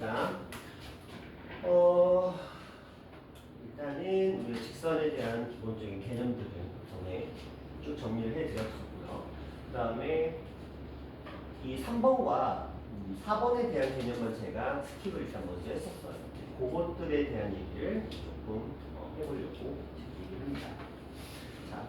봅시다. 일단은 우리 직선에 대한 기본적인 개념들은 전에 쭉 정리를 해드렸었고요. 그 다음에 이 3번과 4번에 대한 개념만 제가 스킵을 일단 먼저 했었어요. 그것들에 대한 얘기를 조금 해보려고 얘기를 합니다. 자,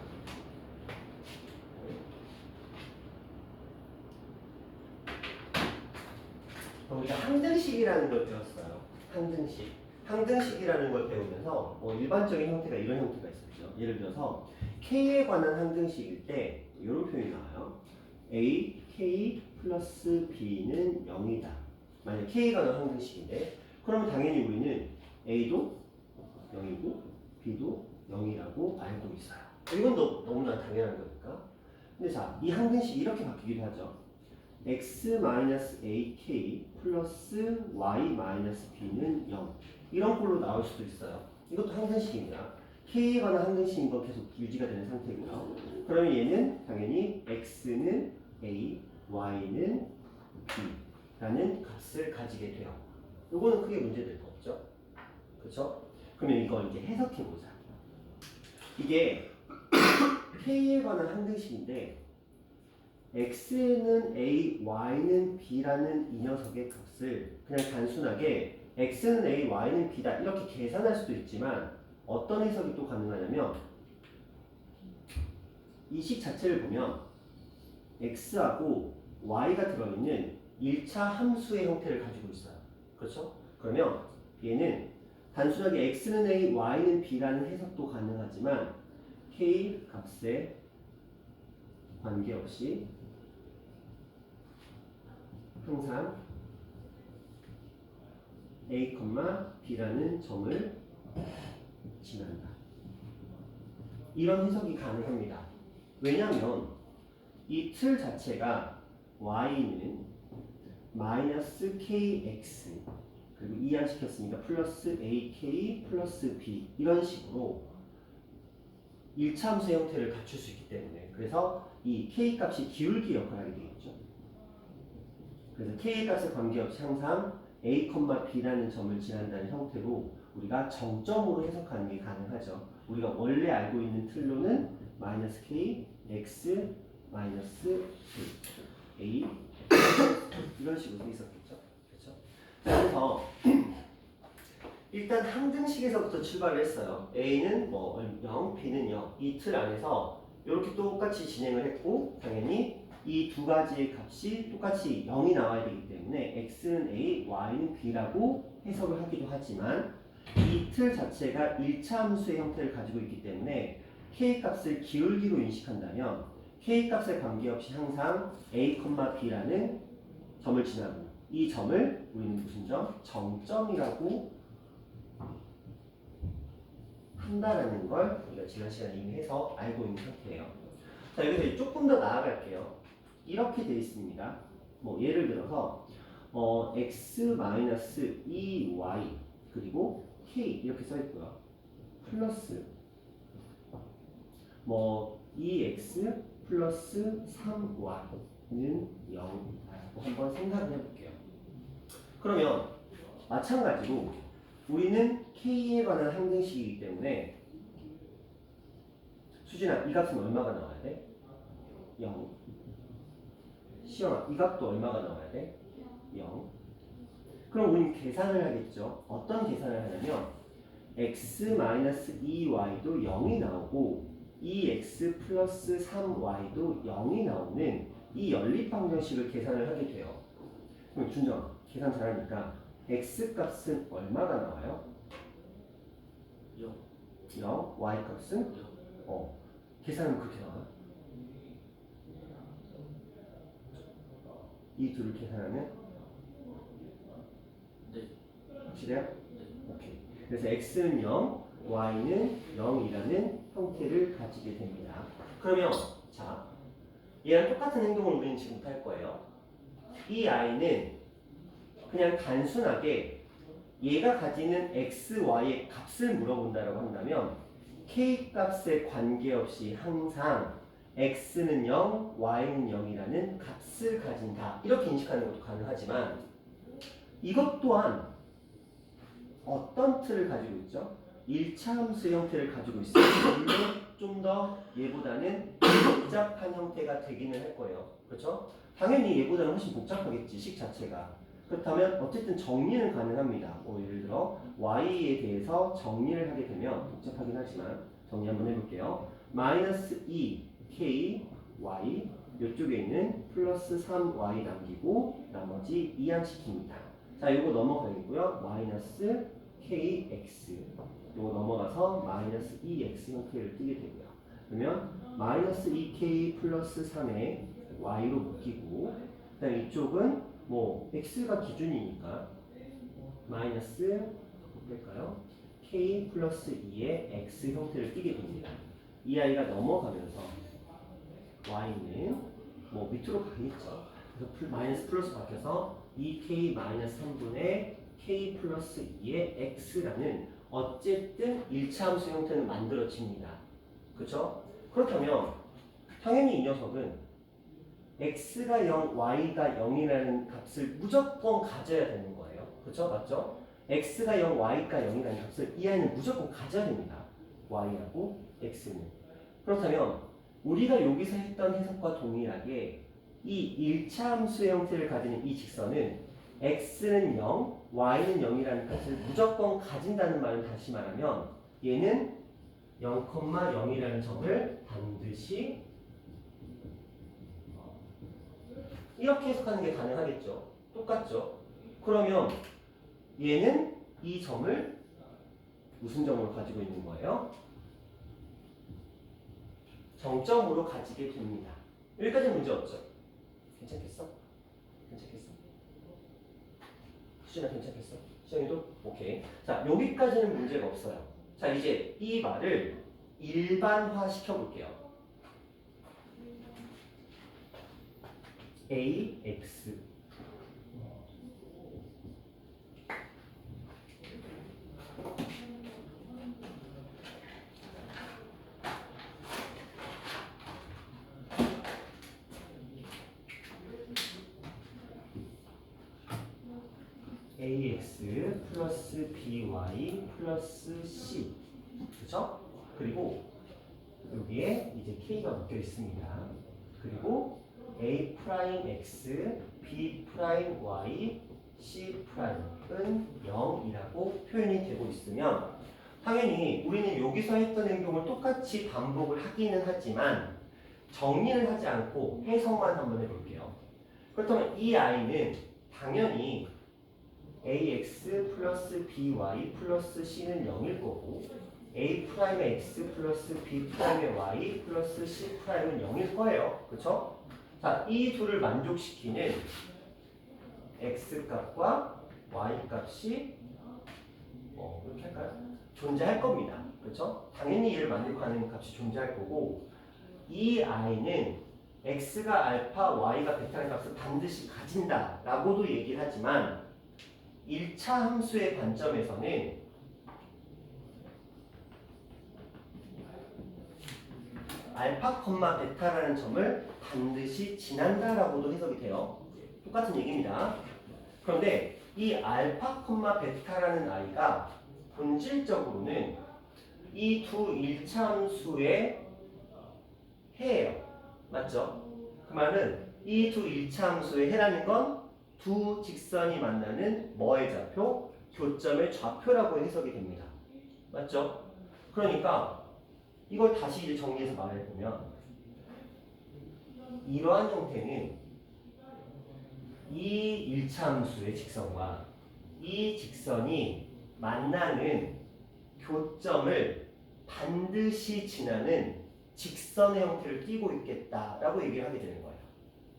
우리가 항등식이라는 걸 배웠어요. 항등식. 항등식이라는 걸 배우면서 일반적인 형태가 이런 형태가 있었죠. 예를 들어서 K에 관한 항등식일 때 이런 표현이 나와요. A, K 플러스 B는 0이다. 만약 K에 관한 항등식인데 그러면 당연히 우리는 A도 0이고 B도 0이라고 알고 있어요. 이건 너무나 당연한 거니까. 근데 자, 이 항등식이 이렇게 바뀌기도 하죠. x-ak 플러스 y-b는 0 이런 꼴로 나올 수도 있어요. 이것도 항등식입니다. k에 관한 항등식인 건 계속 유지가 되는 상태고요. 그러면 얘는 당연히 x는 a, y는 b라는 값을 가지게 돼요. 이거는 크게 문제될 거 없죠? 그렇죠? 그러면 이걸 이제 해석해보자. 이게 k에 관한 항등식인데 x는 a, y는 b라는 이 녀석의 값을 그냥 단순하게 x는 a, y는 b다 이렇게 계산할 수도 있지만 어떤 해석이 또 가능하냐면 이 식 자체를 보면 x하고 y가 들어있는 1차 함수의 형태를 가지고 있어요. 그렇죠? 그러면 얘는 단순하게 x는 a, y는 b라는 해석도 가능하지만 k 값에 관계없이 항상 a, b라는 점을 지난다. 이런 해석이 가능합니다. 왜냐하면 이 틀 자체가 y는 마이너스 kx 그리고 이항시켰으니까 플러스 ak 플러스 b 이런 식으로 1차 함수 형태를 갖출 수 있기 때문에 그래서 이 k 값이 기울기 역할을 하게 되겠죠. 그래서 k 값에 관계없이 항상 a, b라는 점을 지난다는 형태로 우리가 정점으로 해석하는 게 가능하죠. 우리가 원래 알고 있는 틀로는 마이너스 k, x, 마이너스 a 이런 식으로 있었겠죠. 그렇죠? 그래서 일단 항등식에서부터 출발을 했어요. a는 0, b는 0 이 틀 안에서 이렇게 똑같이 진행을 했고 당연히 이 두 가지의 값이 똑같이 0이 나와야 되기 때문에 x는 a, y는 b라고 해석을 하기도 하지만 이 틀 자체가 1차 함수의 형태를 가지고 있기 때문에 k 값을 기울기로 인식한다면 k 값에 관계없이 항상 a, b라는 점을 지나고 이 점을 우리는 무슨 점? 정점이라고 한다라는 걸 우리가 지난 시간에 이미 해서 알고 있는 상태예요. 자, 여기서 조금 더 나아갈게요. 이렇게 되어 있습니다. 예를 들어서 x-2y 그리고 k 이렇게 써 있고요. 플러스 2x 플러스 3y는 0이라고 한번 생각을 해볼게요. 그러면 마찬가지로 우리는 k에 관한 항등식이기 때문에 수진아 이 값은 얼마가 나와야 돼? 0. 시영아 이 값도 얼마가 나와야 돼? 0. 그럼 우리는 계산을 하겠죠. 어떤 계산을 하냐면 x-2y도 0이 나오고 2x 플러스 3y도 0이 나오는 이 연립방정식을 계산을 하게 돼요. 그럼 준정 계산 잘하니까 x 값은 얼마가 나와요? 0. 0. y 값은? 0. 계산은 그렇게 나와요. 이 둘을 계산하면? 네. 확실해요? 네. 오케이. 그래서 x는 0, y는 0이라는 형태를 가지게 됩니다. 그러면 자, 얘랑 똑같은 행동을 우리는 지금부터 할 거예요. 이 i는 그냥 단순하게 얘가 가지는 x, y의 값을 물어본다고 한다면 k 값에 관계없이 항상 x는 0, y는 0이라는 값을 가진다. 이렇게 인식하는 것도 가능하지만 이것 또한 어떤 틀을 가지고 있죠? 1차 함수 형태를 가지고 있어요. 물론 좀 더 얘보다는 복잡한 형태가 되기는 할 거예요. 그렇죠? 당연히 얘보다는 훨씬 복잡하겠지, 식 자체가. 그렇다면 어쨌든 정리는 가능합니다. 뭐 예를 들어 y에 대해서 정리를 하게 되면 복잡하긴 하지만 정리 한번 해볼게요. 마이너스 2k y 이쪽에 있는 플러스 3y 남기고 나머지 이항시킵니다. 자, 이거 넘어가겠고요. 마이너스 kx 이거 넘어가서 마이너스 2x 형태를 띄게 되고요. 그러면 마이너스 2k 플러스 3에 y로 묶이고 그다음 이쪽은 뭐 x가 기준이니까 마이너스 볼까요? k 플러스 2의 x 형태를 띄게 됩니다. 이 아이가 넘어가면서 y는 뭐 밑으로 가겠죠. 그래서 마이너스 플러스 바뀌어서 2k 마이너스 3분의 k 플러스 2의 x라는 어쨌든 1차 함수 형태는 만들어집니다. 그렇죠? 그렇다면 당연히 이 녀석은 x가 0, y가 0이라는 값을 무조건 가져야 되는 거예요. 그렇죠? 맞죠? x가 0, y가 0이라는 값을 이 아이는 무조건 가져야 됩니다. y하고 x는. 그렇다면 우리가 여기서 했던 해석과 동일하게 이 1차 함수 형태를 가지는 이 직선은 x는 0, y는 0이라는 값을 무조건 가진다는 말은 다시 말하면 얘는 0,0이라는 점을 반드시 이렇게 해석하는 게 가능하겠죠. 똑같죠. 그러면 얘는 이 점을 무슨 점으로 가지고 있는 거예요? 정점으로 가지게 됩니다. 여기까지 문제 없죠? 괜찮겠어? 괜찮겠어? 수진아 괜찮겠어? 수정이도? 오케이. 자, 여기까지는 문제가 없어요. 자, 이제 이 말을 일반화 시켜볼게요. ax ax 플러스 by 플러스 c 그렇죠? 그리고 여기에 이제 k가 묶여 있습니다. 그리고 a 프라임 x, b 프라임 y, c 프라임은 0이라고 표현이 되고 있으면 당연히 우리는 여기서 했던 행동을 똑같이 반복을 하기는 하지만 정리를 하지 않고 해석만 한번 해볼게요. 그렇다면 이 i는 당연히 ax 플러스 by 플러스 c는 0일 거고 a 프라임의 x 플러스 b 프라임의 y 플러스 c 프라임은 0일 거예요. 그렇죠? 자, 이 둘을 만족시키는 x 값과 y 값이 이렇게 할까요? 존재할 겁니다. 그렇죠? 당연히 얘를 만족하는 값이 존재할 거고 이 i는 x가 알파, y가 베타라는 값을 반드시 가진다라고도 얘기를 하지만 1차 함수의 관점에서는 알파, 베타라는 점을 반드시 지난다라고도 해석이 돼요. 똑같은 얘기입니다. 그런데 이 알파, 베타라는 i가 본질적으로는 이 두 1차 함수의 해예요. 맞죠? 그 말은 이 두 1차 함수의 해라는 건 두 직선이 만나는 뭐의 좌표? 교점의 좌표라고 해석이 됩니다. 맞죠? 그러니까 이걸 다시 이제 정리해서 말해보면 이러한 형태는 이 1차 함수의 직선과 이 직선이 만나는 교점을 반드시 지나는 직선의 형태를 띠고 있겠다라고 얘기를 하게 되는 거예요.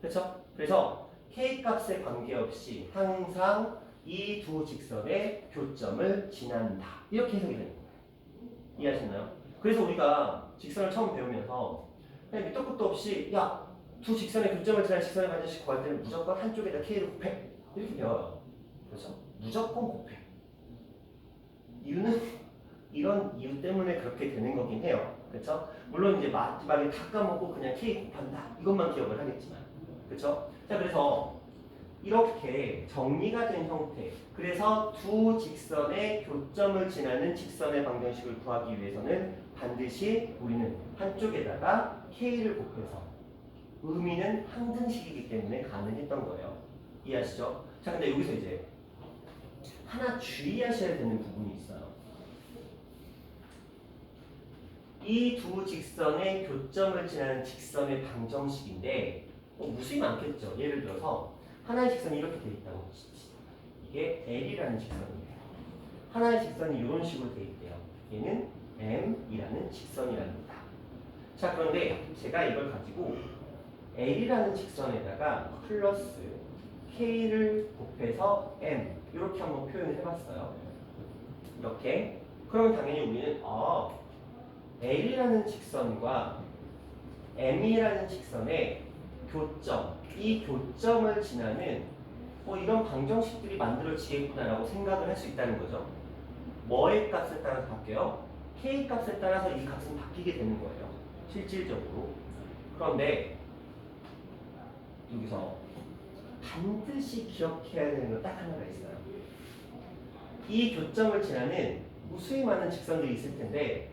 그렇죠? 그래서 K값에 관계없이 항상 이 두 직선의 교점을 지난다. 이렇게 해석이 되는 거예요. 이해하셨나요? 그래서 우리가 직선을 처음 배우면서 그냥 밑도 끝도 없이 야, 두 직선의 교점을 지나는 직선의 반드시 구할 때는 무조건 한쪽에다 K를 곱해. 이렇게 배워요. 그렇죠? 무조건 곱해. 이유는 이런 이유 때문에 그렇게 되는 거긴 해요. 그렇죠? 물론 이제 마지막에 다 까먹고 그냥 K 곱한다. 이것만 기억을 하겠지만. 그렇죠? 자, 그래서 이렇게 정리가 된 형태. 그래서 두 직선의 교점을 지나는 직선의 방정식을 구하기 위해서는 반드시 우리는 한쪽에다가 k를 곱해서 의미는 항등식이기 때문에 가능했던 거예요. 이해하시죠? 자, 근데 여기서 이제 하나 주의하셔야 되는 부분이 있어요. 이 두 직선의 교점을 지나는 직선의 방정식인데 무수히 많겠죠. 예를 들어서 하나의 직선이 이렇게 돼 있다고 치시죠. 이게 L이라는 직선이에요. 하나의 직선이 이런 식으로 돼 있대요. 얘는 M이라는 직선이랍니다. 자, 그런데 제가 이걸 가지고 L이라는 직선에다가 플러스 K를 곱해서 M 이렇게 한번 표현을 해봤어요. 이렇게. 그러면 당연히 우리는 L이라는 직선과 M이라는 직선의 교점, 이 교점을 지나는 이런 방정식들이 만들어지겠구나라고 생각을 할 수 있다는 거죠. 뭐의 값에 따라서 바뀌어요? K 값에 따라서 이 값은 바뀌게 되는 거예요. 실질적으로. 그런데 여기서 반드시 기억해야 되는 건 딱 하나가 있어요. 이 교점을 지나는 무수히 많은 직선들이 있을 텐데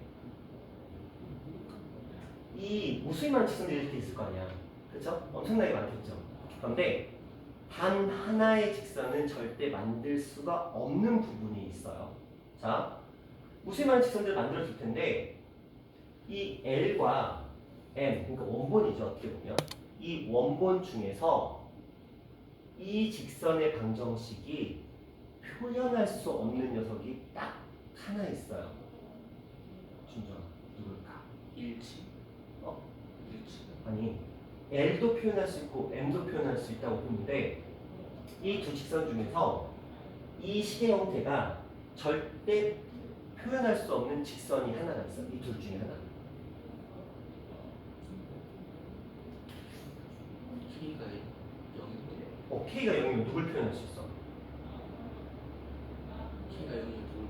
이 무수히 많은 직선들이 이렇게 있을 거 아니야. 그렇죠? 엄청나게 많겠죠. 그런데 단 하나의 직선은 절대 만들 수가 없는 부분이 있어요. 자, 무수히 많은 직선들을 만들어줄 텐데 이 L과 M, 그러니까 원본이죠. 어떻게 보면 이 원본 중에서 이 직선의 방정식이 표현할 수 없는 녀석이 딱 하나 있어요. 준정아, 누굴까? 일치. 일치. 아니, L도 표현할 수 있고 M도 표현할 수 있다고 보는데 이 두 직선 중에서 이 식의 형태가 절대 표현할 수 없는 직선이 하나가 있어. 이 둘 중에 하나. K가 0인데. K가 0이면 누굴 표현할 수 있어? K가 0이면 누굴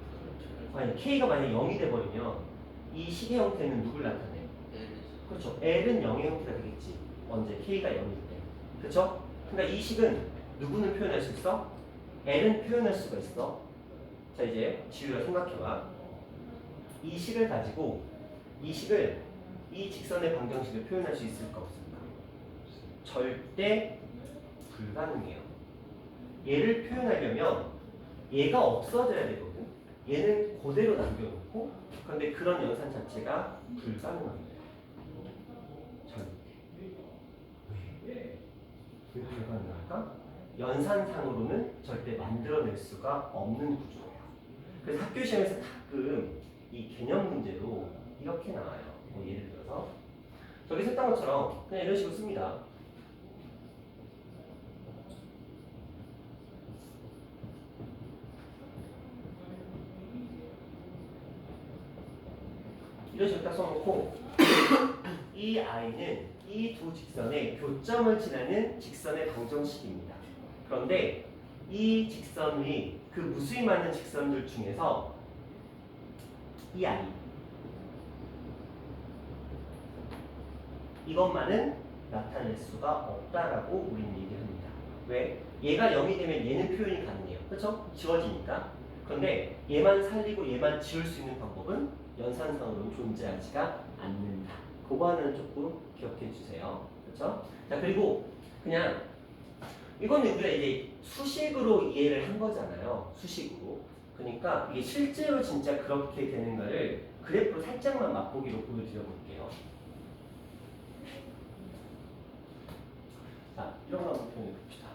표현할? 아니, K가 만약에 0이 돼버리면 이 식의 형태는 누굴 나타내? 그렇죠. L은 0의 형태가 되겠지. 언제? K가 0일 때. 그렇죠? 그러니까 이 식은 누구는 표현할 수 있어? L은 표현할 수가 있어. 자, 이제 지우야 생각해봐. 이 식을 가지고 이 식을 이 직선의 방정식을 표현할 수 있을까 없을까? 절대 불가능해요. 얘를 표현하려면 얘가 없어져야 되거든. 얘는 그대로 남겨놓고 그런데 그런 연산 자체가 불가능합니다. 왜 불가능할까? 연산상으로는 절대 만들어낼 수가 없는 구조예요. 그래서 학교 시험에서 가끔 이 개념 문제로 이렇게 나와요. 예를 들어서 저기 썼던 것처럼 그냥 이런 식으로 씁니다. 이런 식으로 딱 써놓고 이 I는 이 두 직선의 교점을 지나는 직선의 방정식입니다. 그런데 이 직선이 그 무수히 많은 직선들 중에서 이 I 이것만은 나타낼 수가 없다라고 우리는 얘기합니다. 왜? 얘가 0이 되면 얘는 표현이 가능해요. 그렇죠? 지워지니까. 그런데 얘만 살리고 얘만 지울 수 있는 방법은 연산상으로는 존재하지가 않는다. 그거 하나는 조금 기억해 주세요. 그렇죠? 자, 그리고 그냥 이거는 우리가 이제 수식으로 이해를 한 거잖아요. 수식으로. 그러니까 이게 실제로 진짜 그렇게 되는 거를 그래프로 살짝만 맛보기로 보여드려 볼게요. 자, 이런 거 한번 표현해 봅시다.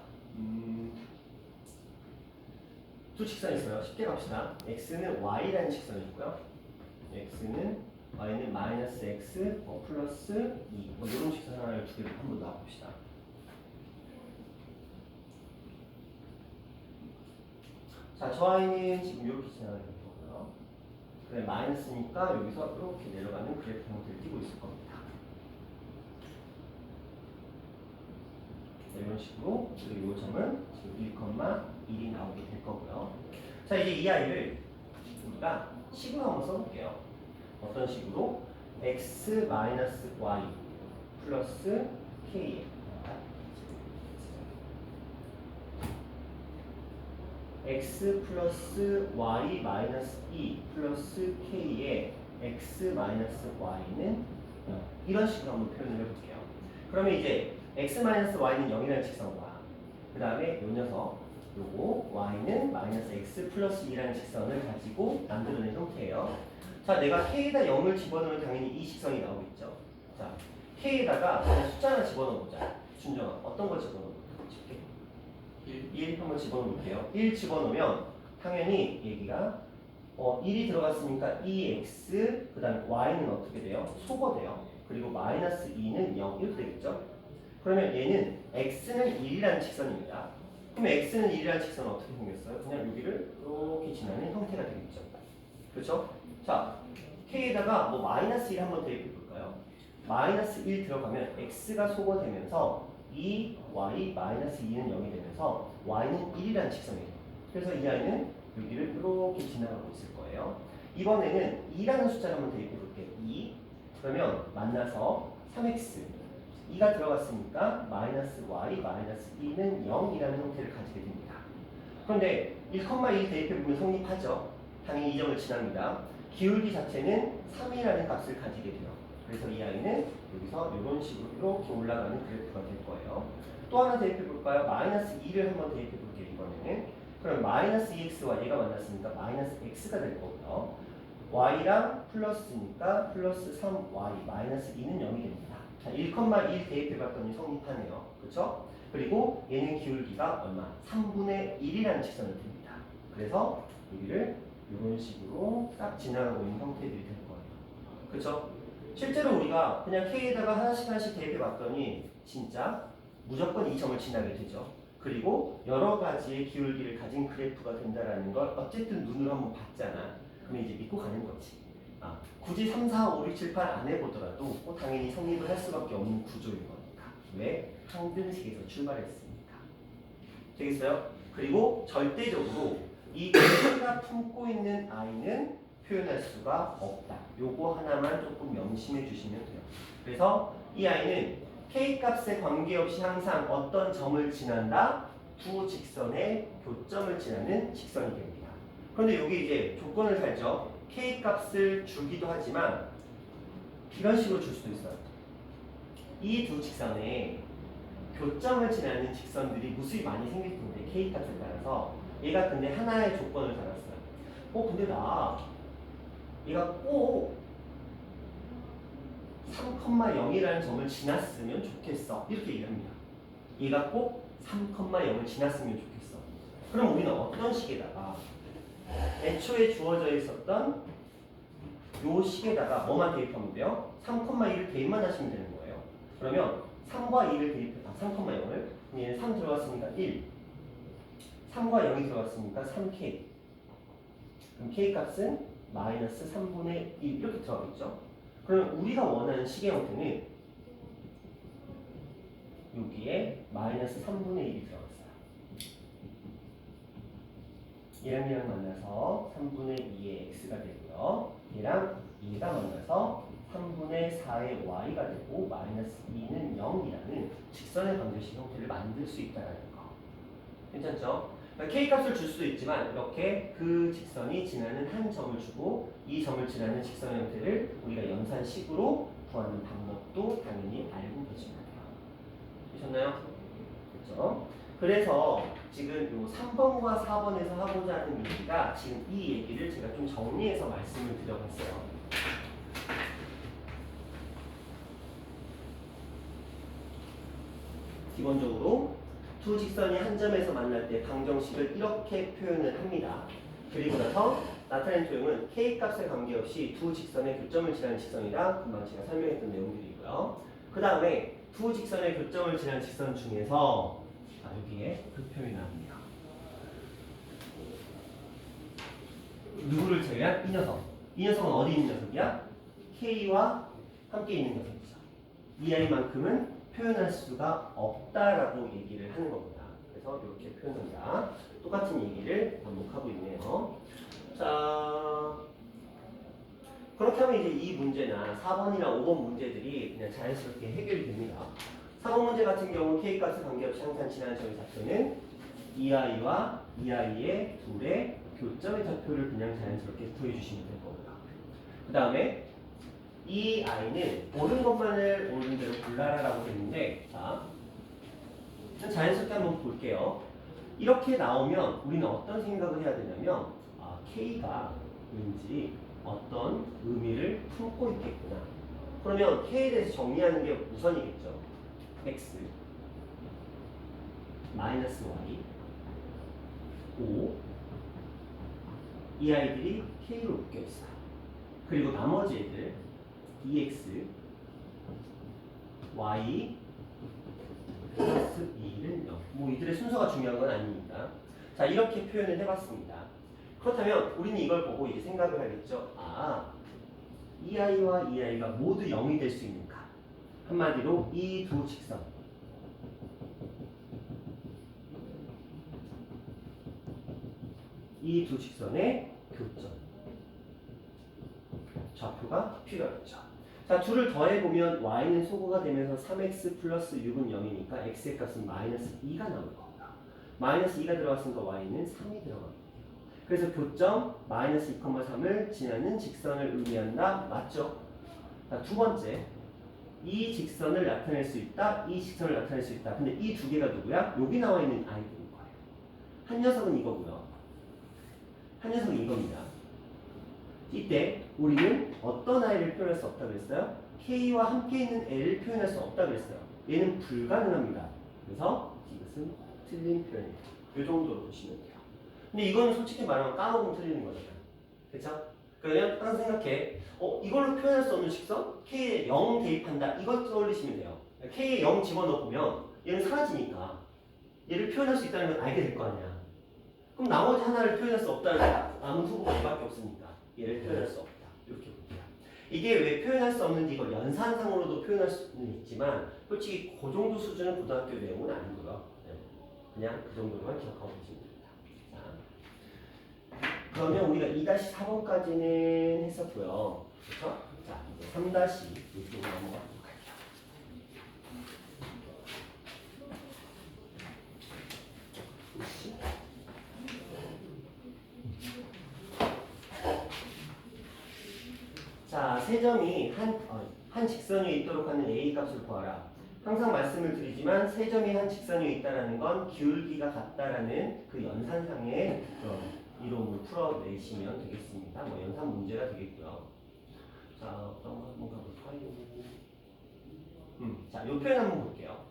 두 직선이 있어요. 쉽게 갑시다. x는 y라는 직선이 있고요. y는 마이너스 x 플러스 2 이런 직선 하나를 두 개를 한번 놔봅시다. 자, 저 y는 지금 이렇게 지나가는 거고요. 그래, 마이너스니까 여기서 이렇게 내려가는 그래프 형태를 띄고 있을 겁니다. 이런 식으로 그리고 이 점은 지금 1,1이 나오게 될 거고요. 자, 이제 이 아이를 우리가 식으로 한번 써볼게요. 어떤 식으로? x-y 플러스 k x 플러스 y 마이너스 2 플러스 k의 x 마이너스 y는 0. 이런 식으로 한번 표현을 해볼게요. 그러면 이제 x 마이너스 y는 0이라는 직선과 그 다음에 요 녀석 요거 y는 마이너스 x 플러스 2라는 직선을 가지고 만들어낸 형태예요. 자, 내가 k에다 0을 집어넣으면 당연히 이 직선이 나오겠죠. 자, k에다가 그냥 숫자 하나 집어넣어보자. 준정아, 어떤 걸 집어넣어볼까? 1 한번 집어넣을게요. 1 집어넣으면 당연히 얘기가 1이 들어갔으니까 2x 그 다음에 y는 어떻게 돼요? 소거돼요. 그리고 마이너스 2는 0 이렇게 되겠죠. 그러면 얘는 x는 1이라는 직선입니다. 그럼 x는 1이라는 직선은 어떻게 생겼어요? 그냥 여기를 이렇게 지나는 형태가 되겠죠. 그렇죠? 자, k에다가 뭐 마이너스 1 한번 대입해 볼까요? 마이너스 1 들어가면 x가 소거되면서 2y 마이너스 2는 0이 되면서 y는 1이라는 직선이에요. 그래서 이 아이는 여기를 이렇게 지나가고 있을 거예요. 이번에는 2라는 숫자를 한번 대입해 볼게요. 2 그러면 만나서 3x 2가 들어갔으니까 마이너스 y 마이너스 2는 0이라는 형태를 가지게 됩니다. 그런데 1,1 대입해보면 성립하죠. 당연히 이 점을 지납니다. 기울기 자체는 3이라는 값을 가지게 돼요. 그래서 이 아이는 여기서 이런 식으로 이렇게 올라가는 그래프가 될 거예요. 또 하나 대입해볼까요? 마이너스 2를 한번 대입해볼게요. 이번에는 그럼 마이너스 2x와 얘가 만났으니까 마이너스 x가 될 거고요. y랑 플러스니까 플러스 3y 마이너스 2는 0이 됩니다. 자, 1,1 대입해봤더니 성립하네요. 그렇죠? 그리고 얘는 기울기가 얼마? 3분의 1이라는 직선을 듭니다. 그래서 여기를 이런 식으로 딱 지나가고 있는 형태들이 될 거예요. 그렇죠? 실제로 우리가 그냥 K에다가 하나씩 하나씩 대입해봤더니 진짜 무조건 이 점을 지나게 되죠. 그리고 여러 가지의 기울기를 가진 그래프가 된다는 걸 어쨌든 눈으로 한번 봤잖아. 그럼 이제 믿고 가는 거지. 굳이 3, 4, 5, 6, 7, 8 안 해보더라도 당연히 성립을 할 수밖에 없는 구조인 거니까. 왜? 항등식에서 출발했으니까. 되겠어요? 그리고 절대적으로 이 K가 품고 있는 I는 표현할 수가 없다. 요거 하나만 조금 명심해 주시면 돼요. 그래서 이 I는 K 값에 관계없이 항상 어떤 점을 지난다? 두 직선의 교점을 지나는 직선이 됩니다. 그런데 여기 이제 조건을 달죠. K 값을 주기도 하지만 이런 식으로 줄 수도 있어요. 이 두 직선에 교점을 지나는 직선들이 무수히 많이 생길 텐데 K 값에 따라서 얘가 근데 하나의 조건을 달았어요. 근데 나 얘가 꼭 3,0이라는 점을 지났으면 좋겠어. 이렇게 얘기합니다. 얘가 꼭 3,0을 지났으면 좋겠어. 그럼 우리는 어떤 식에다가 애초에 주어져 있었던 요 식에다가 뭐만 대입하면 돼요? 3,1을 대입만 하시면 되는 거예요. 그러면 3과 2를 대입해서 3,0을 얘는 3 들어갔으니까 1 3과 0이 들어갔으니까 3k 그럼 k 값은 마이너스 3분의 1 이렇게 들어가겠죠? 그러면 우리가 원하는 식의 형태는 여기에 마이너스 3분의 1이 들어갔어요. 얘랑 만나서 3분의 2의 x가 되고요. 얘랑 2가 만나서 3분의 4의 y가 되고 마이너스 2는 0이라는 직선의 방정식 형태를 만들 수 있다는 거. 괜찮죠? 그러니까 K값을 줄 수도 있지만 이렇게 그 직선이 지나는 한 점을 주고 이 점을 지나는 직선의 형태를 우리가 연산식으로 구하는 방법도 당연히 알고 계시면 돼요. 되셨나요? 그렇죠? 그래서 지금 요 3번과 4번에서 하고자 하는 얘기가 지금 이 얘기를 제가 좀 정리해서 말씀을 드려봤어요. 기본적으로 두 직선이 한 점에서 만날 때 방정식을 이렇게 표현을 합니다. 그리고 나서 나타낸 도형은 K값에 관계없이 두 직선의 교점을 지나는 직선이다. 금방 제가 설명했던 내용들이고요. 그 다음에 두 직선의 교점을 지나는 직선 중에서 여기에 그 표현이 나옵니다. 누구를 제외한 이 녀석. 이 녀석은 어디 있는 녀석이야? K와 함께 있는 녀석이죠. 이 아이만큼은 표현할 수가 없다라고 얘기를 하는 겁니다. 그래서 이렇게 표현한다. 똑같은 얘기를 반복하고 있네요. 자, 그렇게 하면 이제 이 문제나 4번이나 5번 문제들이 그냥 자연스럽게 해결이 됩니다. 4번 문제 같은 경우 K값에 관계없이 항상 지나는 점의 좌표는 이 아이와 이 아이의 둘의 교점의 좌표를 그냥 자연스럽게 구해주시면 될 거고요. 그 다음에 이 아이는 옳은 것만을 옳은 대로 골라라라고 했는데, 자, 자연스럽게 한번 볼게요. 이렇게 나오면 우리는 어떤 생각을 해야 되냐면, K가 왠지 어떤 의미를 품고 있겠구나. 그러면 K에 대해서 정리하는 게 우선이겠죠. X 마이너스 Y 5 이 아이들이 K로 묶여 있어요. 그리고 나머지 애들 EX Y 플러스 2는 0. 뭐 이들의 순서가 중요한 건 아닙니다. 자, 이렇게 표현을 해봤습니다. 그렇다면 우리는 이걸 보고 이제 생각을 하겠죠. 이 아이와 이 아이가 모두 0이 될 수 있는가? 한마디로 이 두 직선, 이 두 직선의 교점, 좌표가 필요하겠죠. 자, 둘을 더해보면 y는 소거가 되면서 3x 플러스 6은 0이니까 x의 값은 마이너스 2가 나올 겁니다. 마이너스 2가 들어갔으니까 y는 3이 들어갑니다. 그래서 교점 마이너스 2,3을 지나는 직선을 의미한다. 맞죠? 자, 두 번째, 이 직선을 나타낼 수 있다, 이 직선을 나타낼 수 있다. 근데 이 두 개가 누구야? 여기 나와 있는 아이들인 거예요. 한 녀석은 이거고요. 한 녀석은 이겁니다. 이때 우리는 어떤 아이를 표현할 수 없다고 그랬어요? K와 함께 있는 L을 표현할 수 없다고 그랬어요. 얘는 불가능합니다. 그래서 이것은 틀린 표현입니다. 이 정도로 보시면 돼요. 근데 이거는 솔직히 말하면 까먹으면 틀리는 거잖아요. 그렇죠? 그러면 항상 생각해. 이걸로 표현할 수 없는 직선? K에 0 대입한다. 이걸 떠올리시면 돼요. K에 0 집어넣으면 얘는 사라지니까 얘를 표현할 수 있다는 걸 알게 될 거 아니야. 그럼 나머지 하나를 표현할 수 없다는 남은 후보가 얘밖에 없으니까 얘를 표현할 수 없다. 이렇게 봅니다. 이게 왜 표현할 수 없는지 이걸 연산상으로도 표현할 수는 있지만 솔직히 그 정도 수준은 고등학교 내용은 아니고요. 그냥 그 정도로만 기억하고 계시면 됩니다. 자, 그러면 우리가 2-4번까지는 했었고요. 그렇죠? 자, 이제 3-2쪽으로 넘어가도록 할게요. 자, 세 점이 한 직선 위에 있도록 하는 A 값을 구하라. 항상 말씀을 드리지만 세 점이 한 직선 위에 있다는 건 기울기가 같다라는 그 연산상의 이론을 풀어내시면 되겠습니다. 뭐 연산 문제가 되겠고요. 자, 어떤 거 한번 가볼까요? 자, 이 표현 한번 볼게요.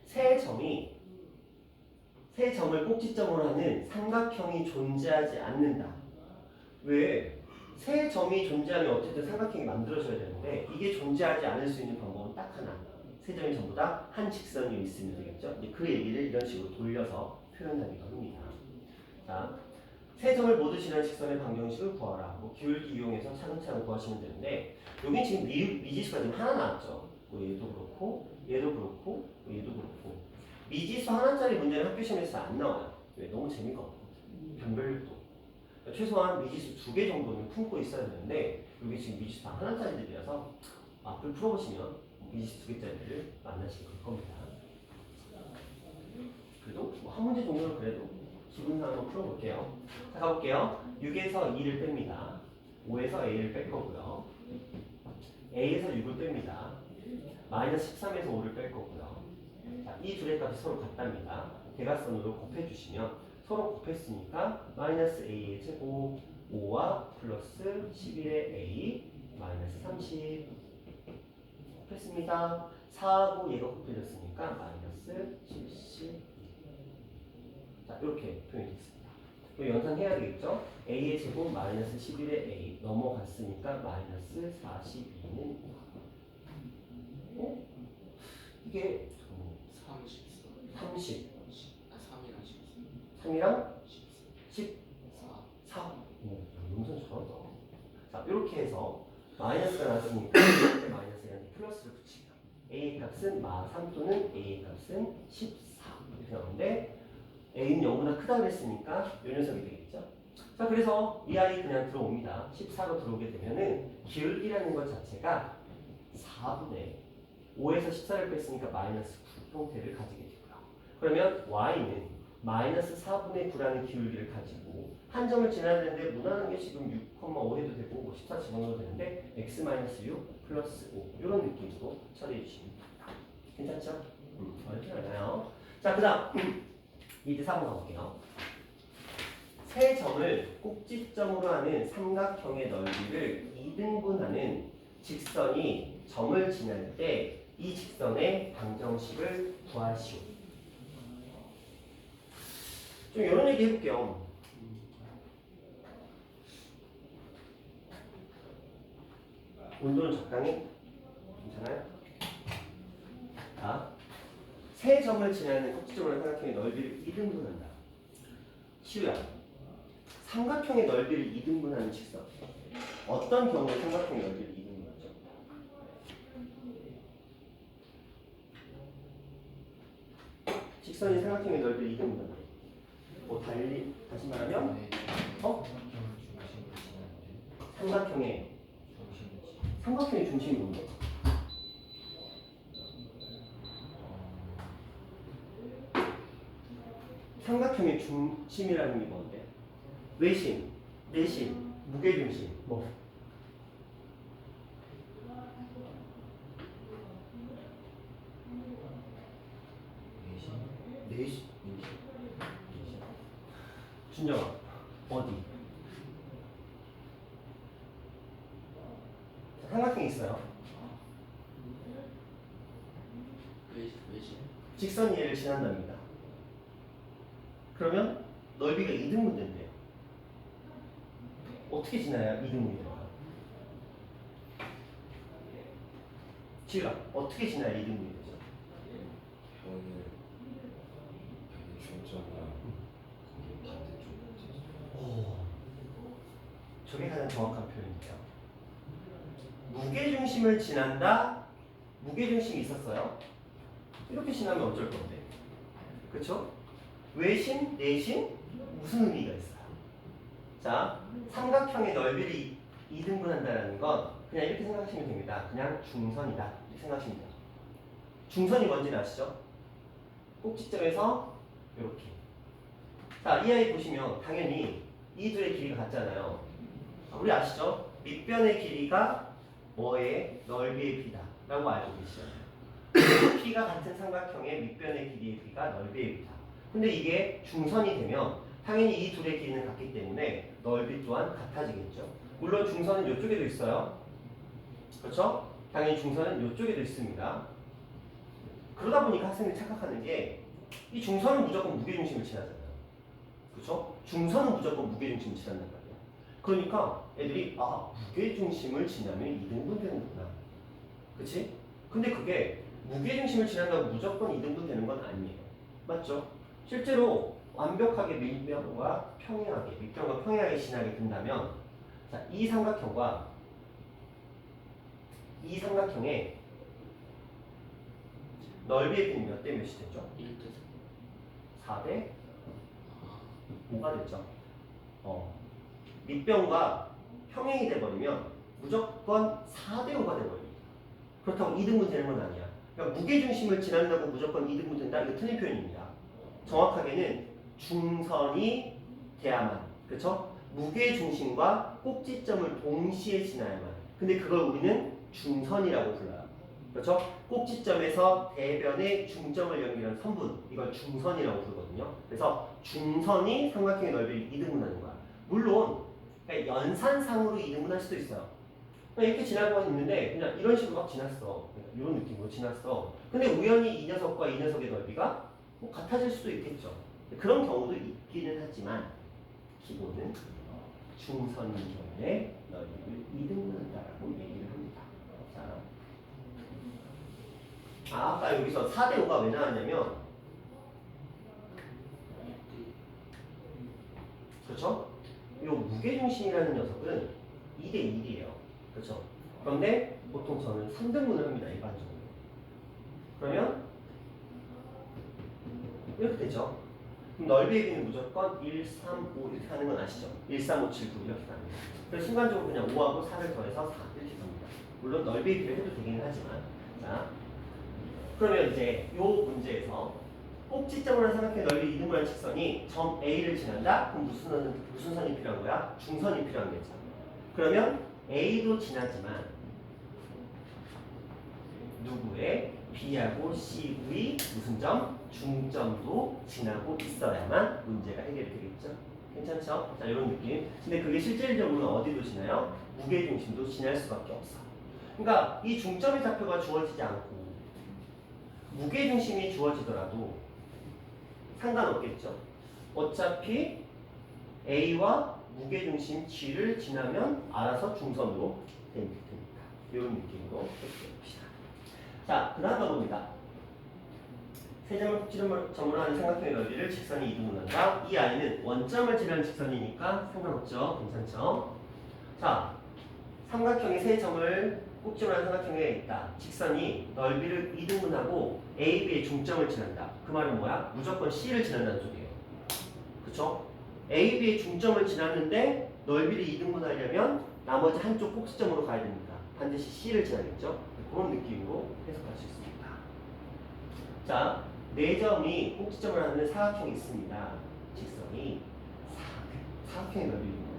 세 점을 꼭지점으로 하는 삼각형이 존재하지 않는다. 왜? 세 점이 존재하면 어쨌든 삼각형이 만들어져야 되는데 이게 존재하지 않을 수 있는 방법은 딱 하나. 세 점이 전부 다 한 직선 위에 있으면 되겠죠. 이제 그 얘기를 이런 식으로 돌려서 표현하기도 합니다. 자, 세 점을 모두 지나는 직선의 방정식을 구하라. 뭐 기울기 이용해서 차근차근 구하시면 되는데 여기 지금 미지수가 지금 하나 나왔죠. 뭐 얘도 그렇고 얘도 그렇고 얘도 그렇고 미지수 하나짜리 문제는 학교 시험에서 안 나와요. 왜? 너무 재미가 없거든요. 변별력도 최소한 미지수 2개 정도는 품고 있어야 되는데 여기 지금 미지수 다 하나짜리들이라서 앞을 풀어보시면 미지수 2개짜리를 만나시게 될 겁니다. 그래도 뭐 한 문제 정도는 그래도 기분상 한번 풀어볼게요. 자, 가볼게요. 6에서 2를 뺍니다. 5에서 A를 뺄 거고요. A에서 6을 뺍니다. 마이너스 13에서 5를 뺄 거고요. 자, 이 둘의 값이 서로 같답니다. 대각선으로 곱해주시면 서로 곱했으니까 마이너스 A의 제곱 5와 플러스 11의 A 마이너스 30 곱했습니다. 4하고 얘가 곱해졌으니까 마이너스 70. 자, 이렇게 표현했습니다. 연산해야 되겠죠? A의 제곱 마이너스 11의 A 넘어갔으니까 마이너스 42는 이게 30 3이랑 14 용선 잘한다. 자, 이렇게 해서 마이너스가 나왔으니까 마이너스에 플러스를 붙이면 A의 값은 마3 또는 A의 값은 14 이렇게 나오는데 A는 0보다 크다 그랬으니까 이 녀석이 되겠죠. 자, 그래서 이 아이 그냥 들어옵니다. 14로 들어오게 되면은 기울기라는 것 자체가 4분의 5에서 14를 뺐으니까 마이너스 9 형태를 가지게 되고요. 그러면 y는 마이너스 4분의 9라는 기울기를 가지고 한 점을 지나야 되는데 무난한 게 지금 6,5 해도 되고 뭐 14 집어넣어도 되는데 x-6 플러스 5 이런 느낌으로 처리해 주시면 됩니다. 괜찮죠? 어렵지 않아요. 자, 그 다음 이제 4번 가볼게요. 세 점을 꼭지점으로 하는 삼각형의 넓이를 2등분하는 직선이 점을 지날 때 이 직선의 방정식을 구하시오. 좀 이런 얘기 해볼게요. 온도는 적당히? 괜찮아요? 자, 세 점을 지나는 꼭지점으로 삼각형의 넓이를 2등분한다. 시우야, 삼각형의 넓이를 2등분하는 직선. 어떤 경우에 삼각형의 넓이를 2등분하죠? 직선이 삼각형의 넓이를 2등분한다. 뭐 다시 말하면 삼각형의 중심이 뭔데? 삼각형의 중심이라는 게 뭔데? 외심, 내심, 무게중심, 뭐? 내심. 준영아, 어디? 삼각형이 있어요. 외심. 직선이 얘를 지난답니다. 그러면 넓이가 2등분 된대요. 어떻게 지나야 2등분이 될까? 지우야, 어떻게 지나야 2등분이 되죠? 형의 중점이랑 반대쪽. 오, 저게 가장 정확한 표현이에요. 무게중심을 지난다. 무게중심이 있었어요. 이렇게 지나면 어쩔 건데? 그쵸? 외심, 내심 무슨 의미가 있어요? 자, 삼각형의 넓이를 2등분한다는 건 그냥 이렇게 생각하시면 됩니다. 그냥 중선이다. 이렇게 생각하시면 돼요. 중선이 뭔지는 아시죠? 꼭지점에서 이렇게. 자, 이 아이 보시면 당연히 이 둘의 길이가 같잖아요. 우리 아시죠? 밑변의 길이가 뭐의 넓이의 비다 라고 알고 계시죠? P가 같은 삼각형의 밑변의 길이의 비가 넓이의 비다. 근데 이게 중선이 되면 당연히 이 둘의 길이는 같기 때문에 넓이 또한 같아지겠죠. 물론 중선은 이쪽에도 있어요. 그렇죠? 당연히 중선은 이쪽에도 있습니다. 그러다 보니까 학생들이 착각하는 게 이 중선은 무조건 무게중심을 지나잖아요. 그렇죠? 중선은 무조건 무게중심을 지난단 말이에요. 그러니까 애들이 무게중심을 지나면 2등분 되는구나. 그치? 근데 그게 무게중심을 지난다고 무조건 2등분 되는 건 아니에요. 맞죠? 실제로 완벽하게 밑변과 평행하게 지나게 된다면 자, 이 삼각형의 넓이의 비는 몇 대 몇이 됐죠? 1대 4대 5가 됐죠. 밑변과 평행이 돼버리면 무조건 4대 5가 돼버립니다. 그렇다고 2등분 되는 건 아니야. 그러니까 무게중심을 지난다고 무조건 2등분 된다? 이거 틀린 표현입니다. 정확하게는 중선이 돼야만, 그렇죠? 무게중심과 꼭지점을 동시에 지나야만. 근데 그걸 우리는 중선이라고 불러요. 그렇죠? 꼭지점에서 대변의 중점을 연결한 선분, 이걸 중선이라고 부르거든요. 그래서 중선이 삼각형의 넓이를 2등분하는 거야. 물론 그러니까 연산상으로 2등분할 수도 있어요. 그냥 이렇게 지나고 있는데 그냥 이런 식으로 막 지났어. 이런 느낌으로 지났어. 근데 우연히 이 녀석과 이 녀석의 넓이가 뭐 같아질 수도 있겠죠. 그런 경우도 있기는 하지만 기본은 중선인 경우에 넓이를 2등분한다라고 얘기를 합니다. 자, 아까 여기서 4대 5가 왜 나왔냐면 그렇죠? 이 무게중심이라는 녀석은 2대 1이에요. 그렇죠? 그런데 보통 저는 3등분을 합니다. 일반적으로. 그러면 이렇게 되죠. 그럼 넓이의 비는 무조건 1, 3, 5 이렇게 하는 건 아시죠? 1, 3, 5, 7, 9 이렇게 갑니다. 그래서 순간적으로 그냥 5하고 4를 더해서 4 이렇게 갑니다. 물론 넓이의 비를 해도 되기는 하지만 자, 그러면 이제 이 문제에서 꼭지점으로 삼각형의 넓이 이등분한 직선이 점 A를 지난다? 그럼 무슨 선이 필요한 거야? 중선이 필요한 거죠. 그러면 A도 지나지만 누구의 B하고 C의 무슨 점? 중점도 지나고 있어야만 문제가 해결이 되겠죠. 괜찮죠? 자, 이런 느낌. 근데 그게 실질적으로는 어디도 지나요? 무게중심도 지날 수밖에 없어. 그러니까 이 중점의 좌표가 주어지지 않고 무게중심이 주어지더라도 상관없겠죠. 어차피 A와 무게중심 G를 지나면 알아서 중선으로 됩니다. 이런 느낌으로 해봅시다. 자, 그 다음 봅니다. 세 점을 꼭지점으로 하는 삼각형의 넓이를 직선이 이등분한다. 이 아이는 원점을 지나는 직선이니까 상관없죠. 괜찮죠? 자, 삼각형의 세 점을 꼭지점으로 하는 삼각형에 있다. 직선이 넓이를 이등분하고 A, B의 중점을 지난다. 그 말은 뭐야? 무조건 C를 지난다는 소리예요. 그쵸? A, B의 중점을 지났는데 넓이를 이등분하려면 나머지 한쪽 꼭지점으로 가야 됩니다. 반드시 C를 지나겠죠? 그런 느낌으로 해석할 수 있습니다. 자, 네 점이 꼭지점을 하는 사각형이 있습니다. 직선이 사각형의 넓이입니다.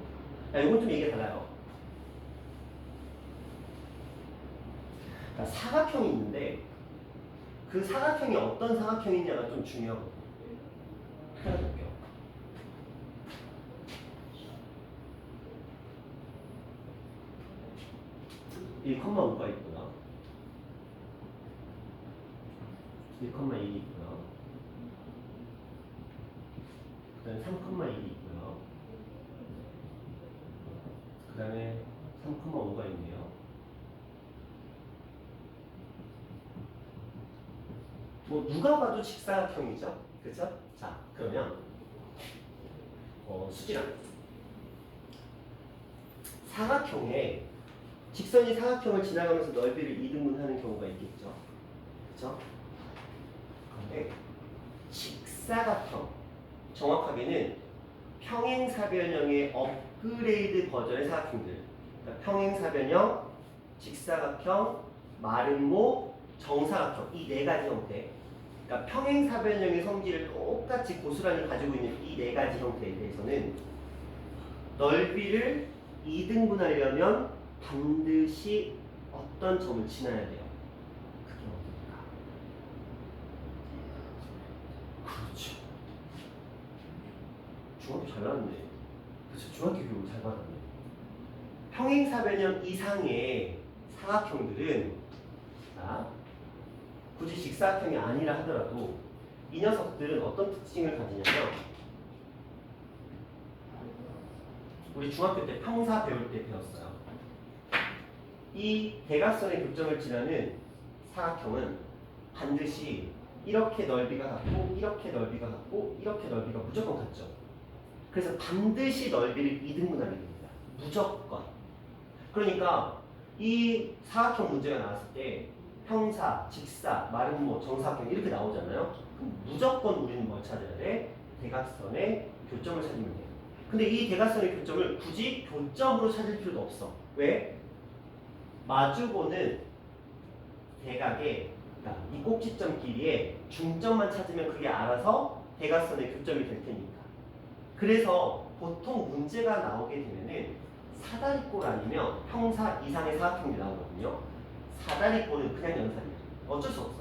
자, 이건 좀 얘기가 달라요. 그러니까 사각형이 있는데 그 사각형이 어떤 사각형이냐가 좀 중요하거든요. 하나 볼게요. 이 컴마 5가 있고요. 1,1이 있고요. 그 다음에 3,1이 있고요. 그 다음에 3,5가 있네요. 뭐 누가 봐도 직사각형이죠. 그렇죠? 자, 그러면 수진아, 사각형에 직선이 사각형을 지나가면서 넓이를 이등분하는 경우가 있겠죠. 그렇죠? 그런데 직사각형, 정확하게는 평행사변형의 업그레이드 버전의 사각형들, 그러니까 평행사변형, 직사각형, 마름모, 정사각형, 이 네 가지 형태. 그러니까 평행사변형의 성질을 똑같이 고스란히 가지고 있는 이 네 가지 형태에 대해서는 넓이를 이등분하려면 반드시 어떤 점을 지나야 돼요? 그게 어딥니까? 그렇죠. 중학교 잘 나왔네. 그렇죠. 중학교 교육을 잘 받았네. 평행사변형 이상의 사각형들은, 자, 굳이 직사각형이 아니라 하더라도 이 녀석들은 어떤 특징을 가지냐면, 우리 중학교 때 평사 배울 때 배웠어요. 이 대각선의 교점을 지나는 사각형은 반드시 이렇게 넓이가 같고, 이렇게 넓이가 같고, 이렇게 넓이가 무조건 같죠. 그래서 반드시 넓이를 이등분하게 됩니다. 무조건. 그러니까 이 사각형 문제가 나왔을 때 평사, 직사, 마름모, 정사각형 이렇게 나오잖아요. 그럼 무조건 우리는 뭘 찾아야 돼? 대각선의 교점을 찾으면 돼요. 근데 이 대각선의 교점을 굳이 교점으로 찾을 필요도 없어. 왜? 마주보는 대각의, 그러니까 이 꼭지점 길이에 중점만 찾으면 그게 알아서 대각선의 교점이 될 테니까. 그래서 보통 문제가 나오게 되면은 사다리꼴 아니면 평사 이상의 사각형이 나오거든요. 사다리꼴은 그냥 연산이야. 어쩔 수 없어.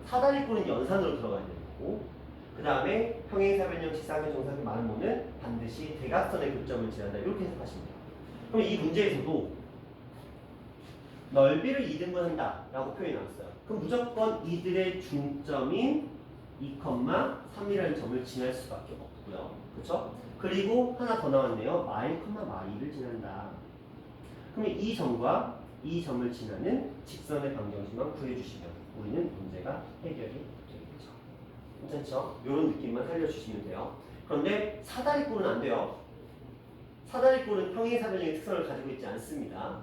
사다리꼴은 연산으로 들어가야 되는 거고, 그 다음에 평행사변형, 직사각형, 정사각형, 마름모는 반드시 대각선의 교점을 지난다. 이렇게 해석하시면 돼요. 그럼 이 문제에서도 넓이를 이등분한다 라고 표현이 나왔어요. 그럼 무조건 이들의 중점인 2,3이라는 점을 지날 수밖에 없고요. 그렇죠? 그리고 하나 더 나왔네요. 마일, 마이를 지난다. 그러면 이 점과 이 점을 지나는 직선의 방정식만 구해주시면 우리는 문제가 해결이 되겠죠. 괜찮죠? 이런 느낌만 살려주시면 돼요. 그런데 사다리꼴은 안 돼요. 사다리꼴은 평행사변형의 특성을 가지고 있지 않습니다.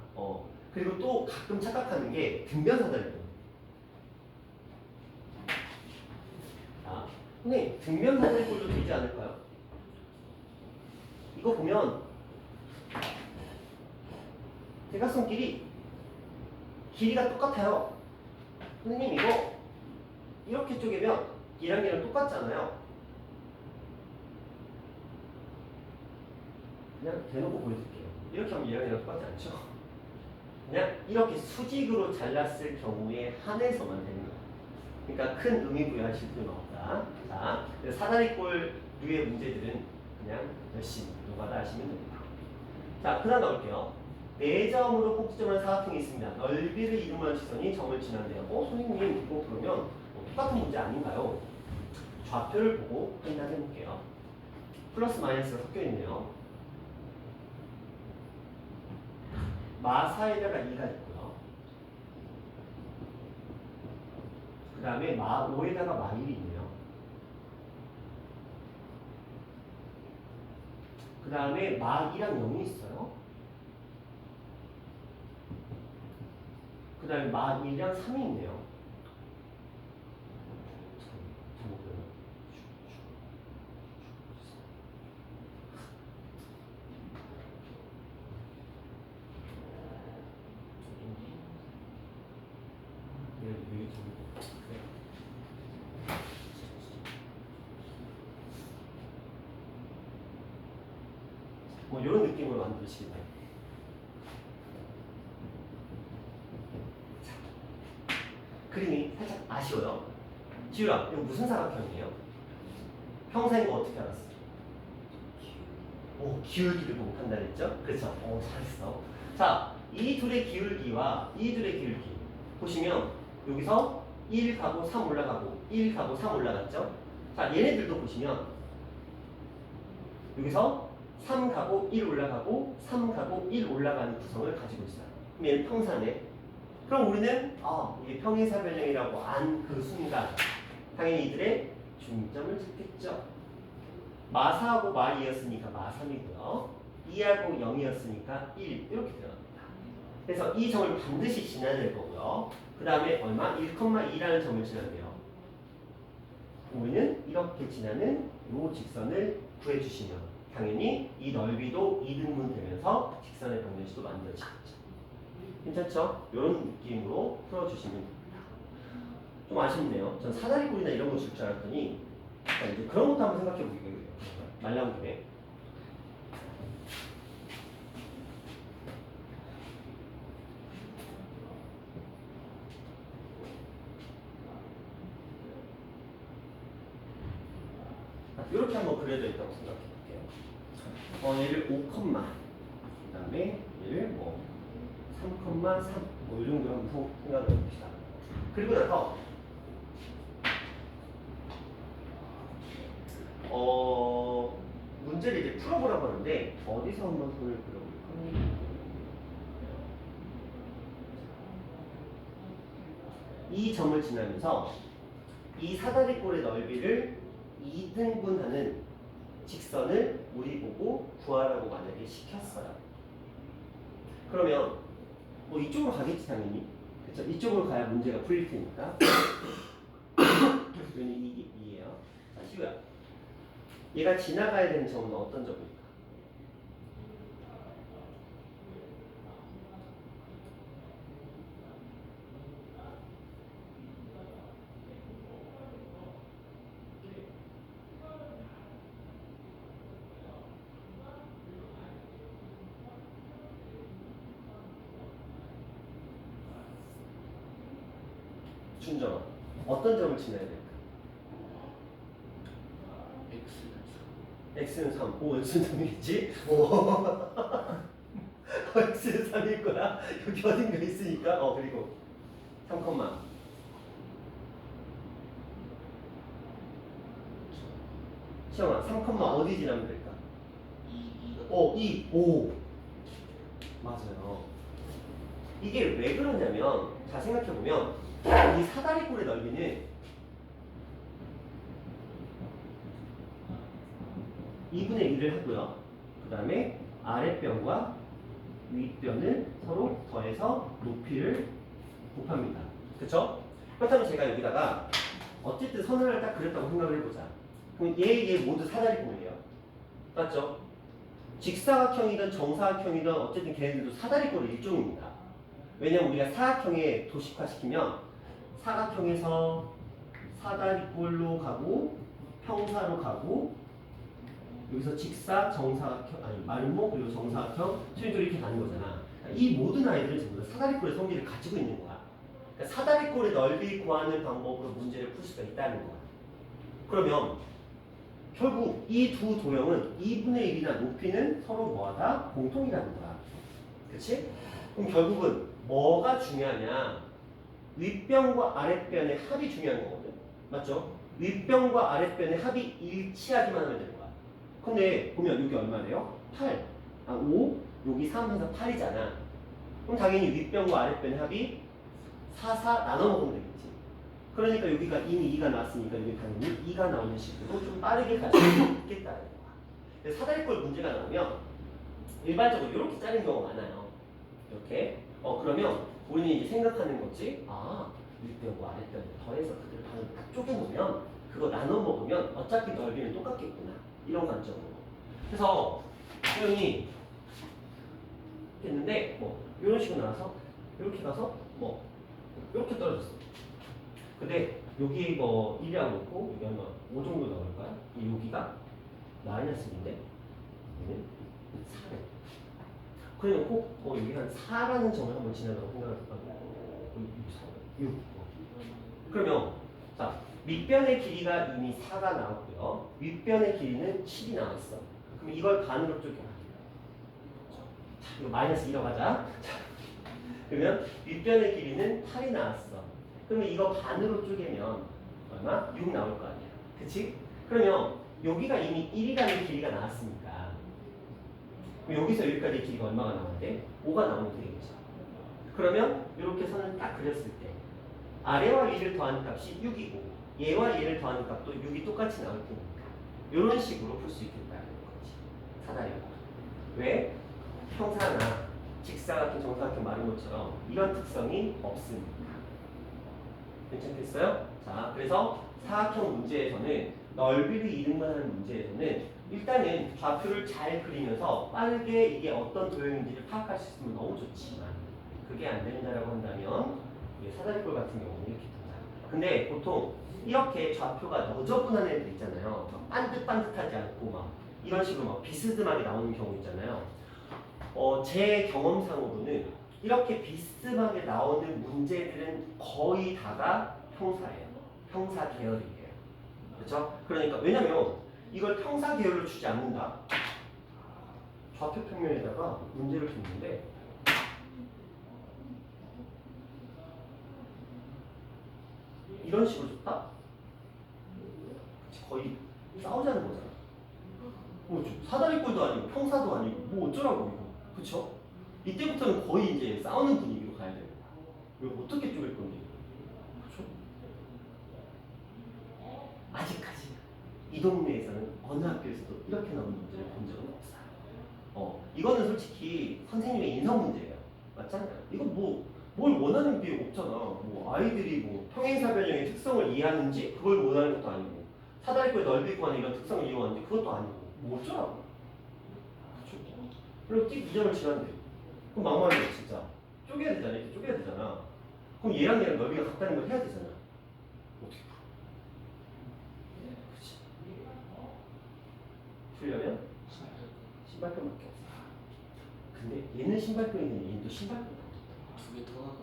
그리고 또 가끔 착각하는 게 등변 사다리꼴. 아, 근데 등변 사다리꼴도 되지 않을까요? 이거 보면 대각선 길이가 똑같아요. 선생님 이거 이렇게 쪼개면 얘랑 똑같잖아요. 그냥 대놓고 보여드릴게요. 이렇게 하면 얘랑 똑같지 않죠? 그냥 이렇게 수직으로 잘랐을 경우에 한해서만 되는 거예요. 그러니까 큰 의미 부여하실 필요는 없다. 자, 사다리꼴류의 문제들은 그냥 열심히 노가다 하시면 됩니다. 자, 그 다음 나올게요. 4점으로 꼭지점한 사각형이 있습니다. 넓이를 이루는 시선이 점을 지난대요. 선생님 이거 그러면 똑같은 문제 아닌가요? 좌표를 보고 확인해 볼게요. 플러스 마이너스가 섞여 있네요. 마4에다가 2가 있고요. 그 다음에 마5에다가 마1이 있네요. 그 다음에 마2랑 0이 있어요. 그 다음에 마1이랑 3이 있네요. 뭐 이런 느낌으로 만드시기 바랍니다. 그림이 살짝 아쉬워요. 지우라, 이거 무슨 사각형이에요? 평사인 거 어떻게 알았어? 기울기를 보고 판단했죠? 그렇죠? 잘했어. 자, 이 둘의 기울기와 이 둘의 기울기 보시면 여기서 1 가고 3 올라가고 1 가고 3 올라갔죠? 자, 얘네들도 보시면 여기서 3 가고 1 올라가고 3 가고 1 올라가는 구성을 가지고 있어요. 그럼 얘는 평사네. 그럼 우리는 이게 평행사변형이라고 안 그 순간 당연히 이들의 중점을 찾겠죠. 마4하고 마2였으니까 마3이고요. 2하고 0이었으니까 1 이렇게 들어갑니다. 그래서 이 점을 반드시 지나야 될 거고요. 그 다음에 얼마? 1,2라는 점을 지나는데요. 우리는 이렇게 지나는 이 직선을 구해주시면 당연히 이 넓이도 2등분 되면서 직선의 방정식도 만들어지겠죠. 괜찮죠? 이런 느낌으로 풀어주시면 됩니다. 좀 아쉽네요. 전 사다리꼴이나 이런 거 줄 줄 알았더니 이제 그런 것도 한번 생각해 보게요. 말 나온 김에. 이렇게 한번 그려져 있다고 생각해 볼게요. 얘를 5, 그 다음에 얘를 3,3 이 정도 한번 생각해 봅시다. 그리고 나서 문제를 이제 풀어보라고 하는데 어디서 한번 손을 그려볼까? 이 점을 지나면서 이 사다리꼴의 넓이를 2등분하는 직선을 우리 보고 구하라고 만약에 시켰어요. 그러면 이쪽으로 가겠지 당연히. 그렇죠? 이쪽으로 가야 문제가 풀릴 테니까. 여기는 이에요. 자, 시우야. 얘가 지나가야 되는 점은 어떤 점일까? 준정아, 어떤 점을 지나야 될까? x는 3. x는 3이겠지? x는 3일 거야. 여기 어딘가 있으니까. 그리고 3, 시영아, 3, 어디 지나면 될까? 2. 오. 맞아요. 이게 왜 그러냐면, 자, 생각해보면, 이 사다리꼴의 넓이는 2분의 1을 하고요. 그 다음에 아랫변과 윗변을 서로 더해서 높이를 곱합니다. 그쵸? 그렇다면 제가 여기다가 어쨌든 선을 하나 딱 그렸다고 생각을 해보자. 그럼 얘 모두 사다리꼴이에요. 맞죠? 직사각형이든 정사각형이든 어쨌든 걔네들도 사다리꼴의 일종입니다. 왜냐면 우리가 사각형에 도식화시키면 사각형에서 사다리꼴로 가고 평사로 가고 여기서 직사, 정사각형, 아니 마름모 그리고 정사각형, 수인조 이렇게 가는 거잖아. 이 모든 아이들은 전부 다 사다리꼴의 성질을 가지고 있는 거야. 그러니까 사다리꼴의 넓이 구하는 방법으로 문제를 풀 수가 있다는 거야. 그러면 결국 이 두 도형은 2분의 1이나 높이는 서로 뭐하다? 공통이라는 거야. 그치? 그럼 결국은 뭐가 중요하냐? 윗변과 아랫변의 합이 중요한 거거든. 맞죠? 윗변과 아랫변의 합이 일치하기만 하면 되는 거야. 근데 보면 여기 얼마래요? 8. 5, 여기 3 해서 8이잖아. 그럼 당연히 윗변과 아랫변의 합이 4, 4 나눠 먹으면 되겠지. 그러니까 여기가 이미 2가 나왔으니까 여기 당연히 2가 나오는 식으로 좀 빠르게 갈 수 있겠다는 거야. 근데 사다리꼴 문제가 나오면 일반적으로 이렇게 짜는 경우가 많아요. 이렇게. 그러면 우리는 이제 생각하는 거지. 윗변과 아랫변을 더해서 그들 반을 딱 쪼개놓으면 그거 나눠 먹으면 어차피 넓이는 똑같겠구나. 이런 관점으로. 그래서 수영이 했는데 이런 식으로 나와서 이렇게 가서 이렇게 떨어졌어. 근데 여기 1이라고 놓고 여기 아마 5 정도 나올 거야. 여기가 마이너스인데 여기는 4래. 그러면 꼭 여기 한 4라는 점을 한번 지나가고 생각할 거야. 6. 그러면 자 밑변의 길이가 이미 4가 나왔고요. 윗변의 길이는 7이 나왔어. 그럼 이걸 반으로 쪼개. 자, 이거 마이너스 2로 가자. 자, 그러면 윗변의 길이는 8이 나왔어. 그러면 이거 반으로 쪼개면 얼마? 6 나올 거 아니야. 그치? 그러면 여기가 이미 1이라는 길이가 나왔으니까 그럼 여기서 여기까지 길이가 얼마가 나오는데? 5가 나오면 되겠죠. 그러면 이렇게 선을 딱 그렸을 때 아래와 위를 더하는 값이 6이고 얘와 얘를 더하는 값도 6이 똑같이 나올 테니까 이런 식으로 풀 수 있겠다는 거지. 사다리꼴. 왜? 평사나 직사각형, 정사각형 말한 것처럼 이런 특성이 없으니까. 괜찮겠어요? 자, 그래서 사각형 문제에서는 넓이를 이름만 하는 문제에서는 일단은 좌표를 잘 그리면서 빠르게 이게 어떤 도형인지를 파악할 수 있으면 너무 좋지만 그게 안 된다라고 한다면 사다리꼴 같은 경우는 이렇게 된다. 근데 보통 이렇게 좌표가 너저분한 애들 있잖아요. 반듯반듯하지 않고 막 이런 식으로 막 비스듬하게 나오는 경우 있잖아요. 제 경험상으로는 이렇게 비스듬하게 나오는 문제들은 거의 다가 평사예요. 평사 계열이에요. 그렇죠? 그러니까 왜냐면 이걸 평사 계열로 주지 않는다. 좌표 평면에다가 문제를 줬는데 이런 식으로 줬다? 거의 싸우자는 거잖아. 사다리꼴도 아니고 평사도 아니고 뭐 어쩌라고 이거. 그쵸? 이때부터는 거의 이제 싸우는 분위기로 가야 되는 거야. 이거 어떻게 쪼갤 건데? 그쵸? 아직까지 이 동네에서는 어느 학교에서도 이렇게 나오는 문제를 본 적은 없어요. 이거는 솔직히 선생님의 인성 문제예요. 맞잖아요. 이거 뭘 원하는 게 없잖아. 아이들이 평행사 변형의 특성을 이해하는지 그걸 원하는 것도 아니고 사다리꼴 넓이 구하는 이런 특성을 이용하는지 그것도 아니고 어쩌라고. 그쵸? 그리고 띡 2점을 지났는데 그럼 막말이야 진짜. 쪼개야 되잖아. 이렇게 쪼개야 되잖아. 그럼 얘랑 넓이가 같다는 걸 해야 되잖아. 어떻게 풀어? 그치? 풀려면 신발끈밖에 없어. 근데 얘는 신발끈이니 얘는 또 신발끈. 2개 더 나가.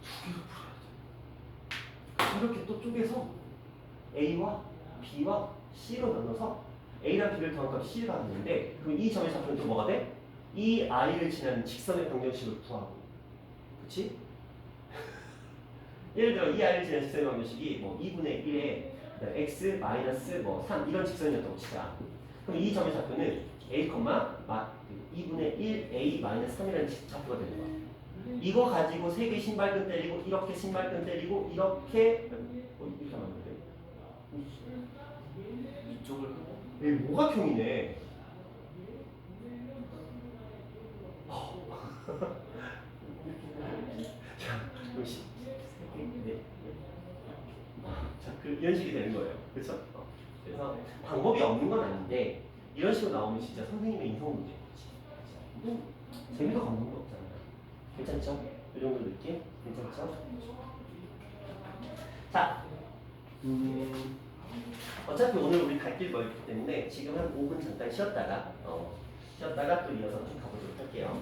2개로 풀어야 돼. 이렇게 또 쪼개서 A와 B와 C로 나눠서 A랑 B를 더한 값이 C를 받는데 그럼 이 점의 좌표는 또 뭐가 돼? 이 I를 지나는 직선의 방정식을 구하고. 그치? 예를 들어 이 I를 지나는 직선의 방정식이 2분의 1에 X 마이너스 3 이런 직선이었다고 치자. 그럼 이 점의 좌표는 A, 2분의 1 A 마이너스 3이라는 좌표가 되는 거야. 이거 가지고 3개 신발끈 때리고 이렇게 신발끈 때리고 이렇게 하면 돼. 이쪽을 얘 오각형이네. 자, 이런 식이 되는 거예요. 그렇죠? 그래서 방법이 없는 건 아닌데 이런 식으로 나오면 진짜 선생님의 인성 문제인 거지. 재미도 감동도 없잖아요. 괜찮죠? 이 정도 느낌? 괜찮죠? 자, 어차피 오늘 우리 갈 길 멀기 때문에 지금 한 5분 잠깐 쉬었다가 또 이어서 좀 가보도록 할게요.